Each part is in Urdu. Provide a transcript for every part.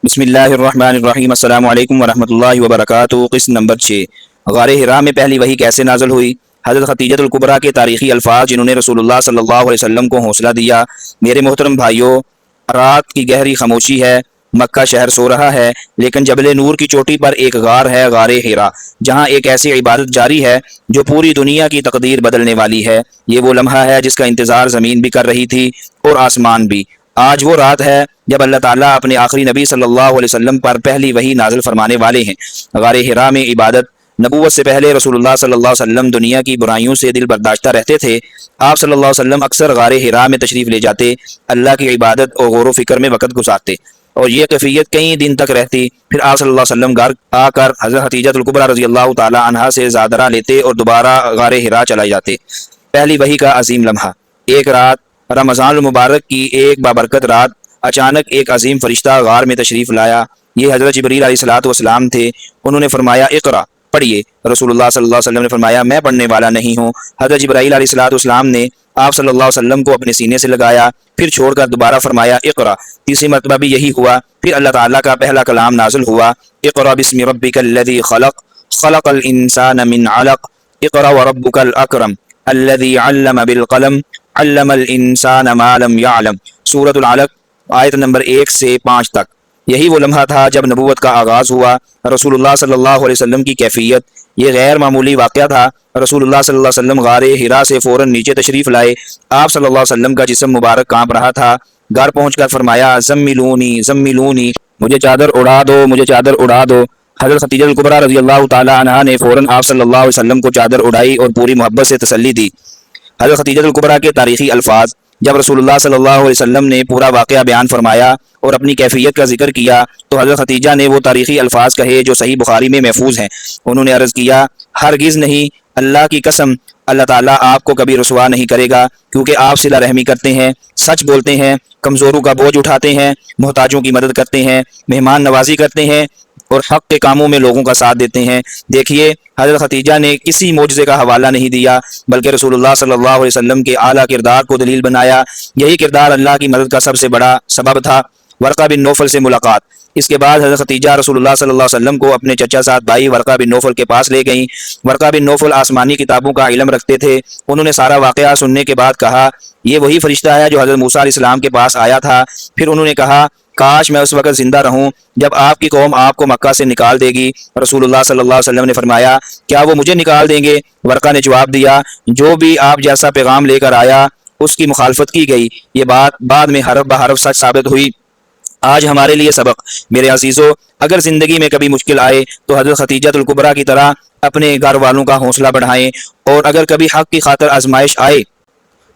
بسم اللہ الرحمن الرحیم۔ السلام علیکم ورحمۃ اللہ وبرکاتہ۔ قسط نمبر 6، غار حرا میں پہلی وحی کیسے نازل ہوئی؟ حضرت خدیجہ الکبریٰ کے تاریخی الفاظ جنہوں نے رسول اللہ صلی اللہ علیہ وسلم کو حوصلہ دیا۔ میرے محترم بھائیوں، رات کی گہری خاموشی ہے، مکہ شہر سو رہا ہے، لیکن جبل نور کی چوٹی پر ایک غار ہے، غار حرا، جہاں ایک ایسی عبادت جاری ہے جو پوری دنیا کی تقدیر بدلنے والی ہے۔ یہ وہ لمحہ ہے جس کا انتظار زمین بھی کر رہی تھی اور آسمان بھی۔ آج وہ رات ہے جب اللہ تعالیٰ اپنے آخری نبی صلی اللہ علیہ وسلم پر پہلی وحی نازل فرمانے والے ہیں۔ غار حرا میں عبادت۔ نبوت سے پہلے رسول اللہ صلی اللہ علیہ وسلم دنیا کی برائیوں سے دل برداشتہ رہتے تھے۔ آپ صلی اللہ علیہ وسلم اکثر غار حرا میں تشریف لے جاتے، اللہ کی عبادت اور غور و فکر میں وقت گزارتے، اور یہ کیفیت کئی دن تک رہتی۔ پھر آپ صلی اللہ علیہ وسلم گھر آ کر حضرت خدیجہ الکبریٰ رضی اللہ تعالی عنہا سے زادرہ لیتے اور دوبارہ غار حرا چلے جاتے۔ پہلی وحی کا عظیم لمحہ۔ ایک رات، رمضان المبارک کی ایک بابرکت رات، اچانک ایک عظیم فرشتہ غار میں تشریف لایا۔ یہ حضرت جبریل علیہ السلام تھے۔ انہوں نے فرمایا، اقرا، پڑھیے۔ رسول اللہ صلی اللہ علیہ وسلم نے فرمایا، میں پڑھنے والا نہیں ہوں۔ حضرت جبرائیل علیہ السلام نے آپ صلی اللہ علیہ وسلم کو اپنے سینے سے لگایا، پھر چھوڑ کر دوبارہ فرمایا، اقرا۔ تیسری مرتبہ بھی یہی ہوا۔ پھر اللہ تعالیٰ کا پہلا کلام نازل ہوا، اقرا بسم ربک الذی خلق، خلق الانسان من علق، اقرا وربک الاکرم الذی علم بالقلم، علم الانسان ما لم یعلم۔ سورۃ العلق، آیت نمبر 1 سے 5 تک۔ یہی وہ لمحہ تھا جب نبوت کا آغاز ہوا۔ رسول اللہ صلی اللہ علیہ وسلم کی کیفیت، یہ غیر معمولی واقعہ تھا۔ رسول اللہ صلی اللہ علیہ وسلم غار حرا سے فوراً نیچے تشریف لائے۔ آپ صلی اللہ علیہ وسلم کا جسم مبارک کانپ رہا تھا۔ گھر پہنچ کر فرمایا، زملونی زملونی، مجھے چادر اڑا دو، مجھے چادر اڑا دو۔ حضرت خدیجہ الکبریٰ رضی اللہ تعالی عنہا نے فوراً آپ صلی اللہ علیہ وسلم کو چادر اڑائی اور پوری محبت سے تسلی دی۔ حضرت خدیجہ الکبریٰ کے تاریخی الفاظ۔ جب رسول اللہ صلی اللہ علیہ وسلم نے پورا واقعہ بیان فرمایا اور اپنی کیفیت کا ذکر کیا تو حضرت خدیجہ نے وہ تاریخی الفاظ کہے جو صحیح بخاری میں محفوظ ہیں۔ انہوں نے عرض کیا، ہرگز نہیں، اللہ کی قسم، اللہ تعالیٰ آپ کو کبھی رسوا نہیں کرے گا، کیونکہ آپ صلہ رحمی کرتے ہیں، سچ بولتے ہیں، کمزوروں کا بوجھ اٹھاتے ہیں، محتاجوں کی مدد کرتے ہیں، مہمان نوازی کرتے ہیں اور حق کے کاموں میں لوگوں کا ساتھ دیتے ہیں۔ دیکھیے، حضرت خدیجہ نے کسی معجزے کا حوالہ نہیں دیا، بلکہ رسول اللہ صلی اللہ علیہ وسلم کے اعلیٰ کردار کو دلیل بنایا۔ یہی کردار اللہ کی مدد کا سب سے بڑا سبب تھا۔ ورقہ بن نوفل سے ملاقات۔ اس کے بعد حضرت خدیجہ رسول اللہ صلی اللہ علیہ وسلم کو اپنے چچا زاد بھائی ورقہ بن نوفل کے پاس لے گئیں۔ ورقہ بن نوفل آسمانی کتابوں کا علم رکھتے تھے۔ انہوں نے سارا واقعہ سننے کے بعد کہا، یہ وہی فرشتہ ہے جو حضرت موسیٰ علیہ السلام کے پاس آیا تھا۔ پھر انہوں نے کہا، کاش میں اس وقت زندہ رہوں جب آپ کی قوم آپ کو مکہ سے نکال دے گی۔ رسول اللہ صلی اللہ علیہ وسلم نے فرمایا، کیا وہ مجھے نکال دیں گے؟ ورقہ نے جواب دیا، جو بھی آپ جیسا پیغام لے کر آیا اس کی مخالفت کی گئی۔ یہ بات بعد میں حرف بحرف سچ ثابت ہوئی۔ آج ہمارے لیے سبق۔ میرے عزیزو، اگر زندگی میں کبھی مشکل آئے تو حضرت خدیجہ الکبریٰ کی طرح اپنے گھر والوں کا حوصلہ بڑھائیں، اور اگر کبھی حق کی خاطر آزمائش آئے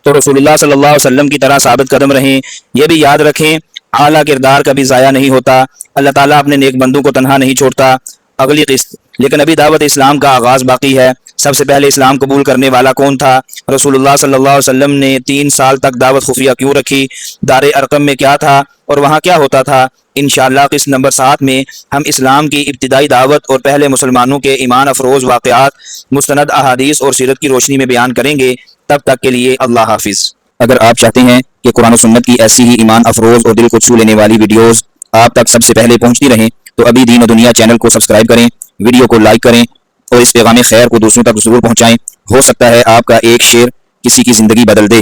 تو رسول اللہ صلی اللہ علیہ وسلم کی طرح ثابت قدم رہیں۔ یہ بھی یاد رکھیں، اعلیٰ کردار کبھی ضائع نہیں ہوتا، اللہ تعالیٰ اپنے نیک بندوں کو تنہا نہیں چھوڑتا۔ اگلی قسط۔ لیکن ابھی دعوت اسلام کا آغاز باقی ہے۔ سب سے پہلے اسلام قبول کرنے والا کون تھا؟ رسول اللہ صلی اللہ علیہ وسلم نے 3 سال تک دعوت خفیہ کیوں رکھی؟ دار ارقم میں کیا تھا اور وہاں کیا ہوتا تھا؟ انشاءاللہ قسط نمبر 7 میں ہم اسلام کی ابتدائی دعوت اور پہلے مسلمانوں کے ایمان افروز واقعات مستند احادیث اور سیرت کی روشنی میں بیان کریں گے۔ تب تک کے لیے اللہ حافظ۔ اگر آپ چاہتے ہیں کہ قرآن و سنت کی ایسی ہی ایمان افروز اور دل کو چھو لینے والی ویڈیوز آپ تک سب سے پہلے پہنچتی رہیں تو ابھی دین و دنیا چینل کو سبسکرائب کریں، ویڈیو کو لائک کریں اور اس پیغام خیر کو دوسروں تک ضرور پہنچائیں۔ ہو سکتا ہے آپ کا ایک شیئر کسی کی زندگی بدل دے۔